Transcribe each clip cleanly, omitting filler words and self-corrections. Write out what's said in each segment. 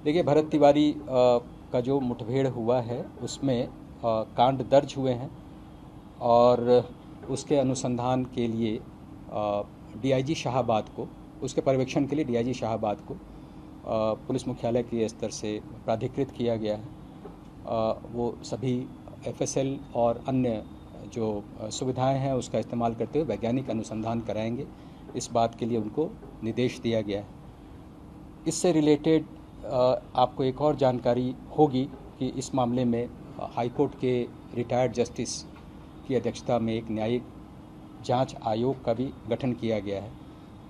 देखिए, भरत तिवारी का जो मुठभेड़ हुआ है उसमें कांड दर्ज हुए हैं और उसके अनुसंधान के लिए डीआईजी शाहाबाद को, उसके पर्यवेक्षण के लिए डीआईजी शाहाबाद को पुलिस मुख्यालय के स्तर से प्राधिकृत किया गया है। वो सभी एफएसएल और अन्य जो सुविधाएं हैं उसका इस्तेमाल करते हुए वैज्ञानिक अनुसंधान कराएंगे, इस बात के लिए उनको निर्देश दिया गया है। इससे रिलेटेड आपको एक और जानकारी होगी कि इस मामले में हाईकोर्ट के रिटायर्ड जस्टिस की अध्यक्षता में एक न्यायिक जांच आयोग का भी गठन किया गया है,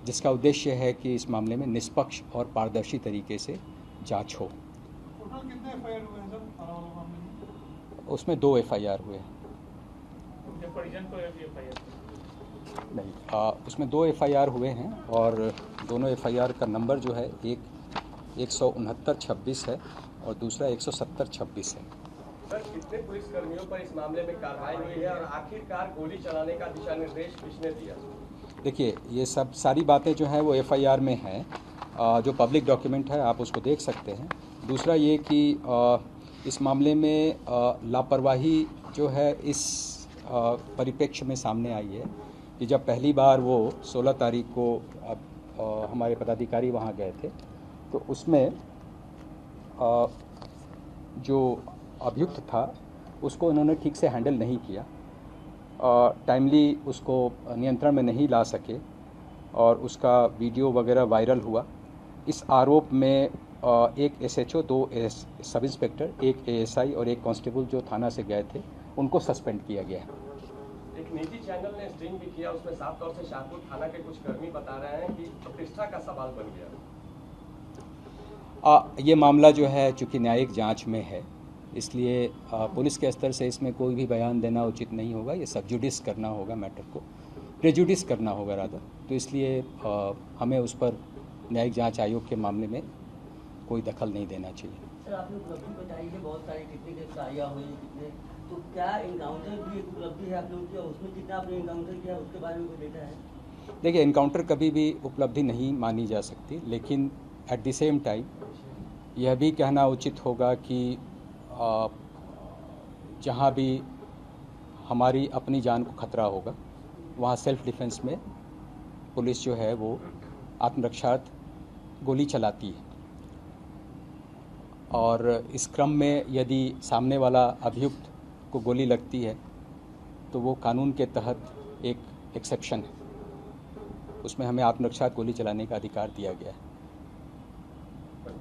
जिसका उद्देश्य है कि इस मामले में निष्पक्ष और पारदर्शी तरीके से जांच हो। टोटल कितने एफआईआर हुए हैं सर? उसमें 2 एफआईआर हुए हैं। नहीं, उसमें 2 एफआईआर हुए हैं और दोनों एफआईआर का नंबर जो है एक 169-26 है और दूसरा 170-26 है। सर, कितने पुलिसकर्मियों पर इस मामले में कार्रवाई हुई है और आखिरकार गोली चलाने का दिशा निर्देश किसने दिया? देखिए, ये सब सारी बातें जो हैं वो एफआईआर में हैं, जो पब्लिक डॉक्यूमेंट है आप उसको देख सकते हैं। दूसरा ये कि इस मामले में लापरवाही जो है इस परिप्रेक्ष्य में सामने आई है कि जब पहली बार वो 16 तारीख को हमारे पदाधिकारी वहाँ गए थे तो उसमें जो अभियुक्त था उसको उन्होंने ठीक से हैंडल नहीं किया, टाइमली उसको नियंत्रण में नहीं ला सके और उसका वीडियो वगैरह वायरल हुआ। इस आरोप में एक एसएचओ, 2 सब इंस्पेक्टर, एक एएसआई और एक कांस्टेबल जो थाना से गए थे उनको सस्पेंड किया गया है। एक निजी चैनल ने स्ट्रीम भी किया, उसमें साफ तौर से शाहपुर थाना के कुछ कर्मी बता रहे हैं कि प्रतिष्ठा का सवाल बन गया। ये मामला जो है चूँकि न्यायिक जांच में है इसलिए पुलिस के स्तर से इसमें कोई भी बयान देना उचित नहीं होगा। ये सब जुडिस करना होगा, मैटर को प्रेजुडिस करना होगा रादर। तो इसलिए हमें उस पर न्यायिक जांच आयोग के मामले में कोई दखल नहीं देना चाहिए। सर, आपने उपलब्धि बताई है बहुत सारी, कितने गिरफ्तारियाँ हुई, कितने, तो क्या इनकाउंटर भी एक उपलब्धि है आप लोगों की? उसमें कितना आपने इनकाउंटर किया उसके बारे में कोई डेटा है? देखिए, इनकाउंटर कभी भी उपलब्धि नहीं मानी जा सकती, लेकिन एट द सेम टाइम यह भी कहना उचित होगा कि जहाँ भी हमारी अपनी जान को खतरा होगा वहाँ सेल्फ डिफेंस में पुलिस जो है वो आत्मरक्षार्थ गोली चलाती है और इस क्रम में यदि सामने वाला अभियुक्त को गोली लगती है तो वो कानून के तहत एक एक्सेप्शन है, उसमें हमें आत्मरक्षार्थ गोली चलाने का अधिकार दिया गया है।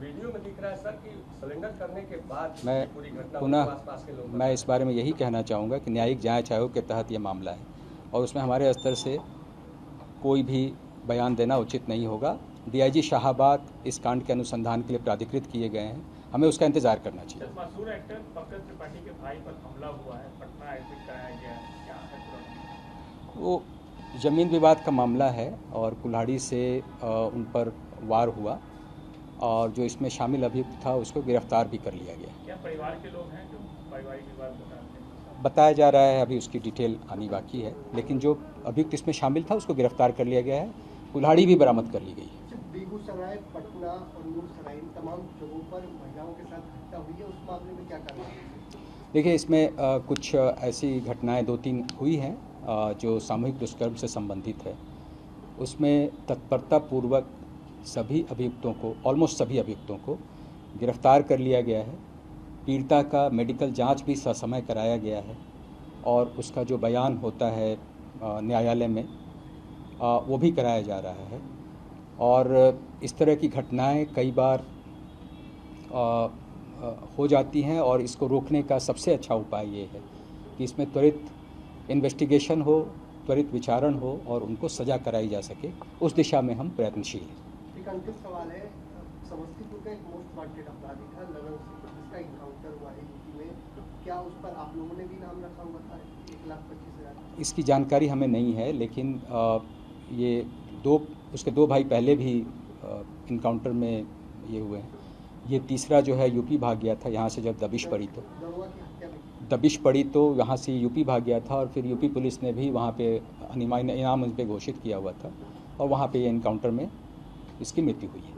वीडियो में दिख रहा है सर कि सरेंडर करने के बाद मैं इस बारे में यही कहना चाहूँगा कि न्यायिक जांच आयोग के तहत ये मामला है और उसमें हमारे स्तर से कोई भी बयान देना उचित नहीं होगा। डीआईजी शाहाबाद इस कांड के अनुसंधान के लिए प्राधिकृत किए गए हैं, हमें उसका इंतजार करना चाहिए। मशहूर एक्टर पंकज त्रिपाठी के भाई पर हमला हुआ है, पटना एडमिट कराया गया है, क्या है? वो ज़मीन विवाद का मामला है और कुल्हाड़ी से उन पर वार हुआ और जो इसमें शामिल अभियुक्त था उसको गिरफ्तार भी कर लिया गया। क्या परिवार के लोग हैं जो पारिवारिक विवाद बताया जा रहा है, अभी उसकी डिटेल आनी बाकी है, लेकिन जो अभियुक्त इसमें शामिल था उसको गिरफ्तार कर लिया गया है, कुल्हाड़ी भी बरामद कर ली गई है। बेगूसराय, पटना और नूरसराय तमाम जगहों पर महिलाओं के साथ घटना हुई है, उस मामले में क्या करना है? देखिए, इसमें कुछ ऐसी घटनाएं 2-3 हुई हैं जो सामूहिक दुष्कर्म से संबंधित है। उसमें तत्परतापूर्वक सभी अभियुक्तों को, ऑलमोस्ट सभी अभियुक्तों को गिरफ्तार कर लिया गया है। पीड़िता का मेडिकल जांच भी ससमय कराया गया है और उसका जो बयान होता है न्यायालय में वो भी कराया जा रहा है। और इस तरह की घटनाएं कई बार हो जाती हैं और इसको रोकने का सबसे अच्छा उपाय ये है कि इसमें त्वरित इन्वेस्टिगेशन हो, त्वरित विचारण हो और उनको सज़ा कराई जा सके, उस दिशा में हम प्रयत्नशील हैं। एक अंतिम सवाल है, समस्तीपुर का एक मोस्ट वांटेड अपराधी था ललन सिंह, जिसका इनकाउंटर हुआ है यूपी में, क्या उस पर आप लोगों ने भी नाम रखा हुआ था? 1,25,000 इसकी जानकारी हमें नहीं है, लेकिन ये उसके 2 भाई पहले भी इनकाउंटर में ये हुए हैं। ये तीसरा जो है यूपी भाग गया था, यहाँ से जब दबिश पड़ी तो यहाँ से यूपी भाग गया था और फिर यूपी पुलिस ने भी वहाँ पे इनाम उन पर घोषित किया हुआ था और वहाँ पे ये इनकाउंटर में इसकी मृत्यु हुई है।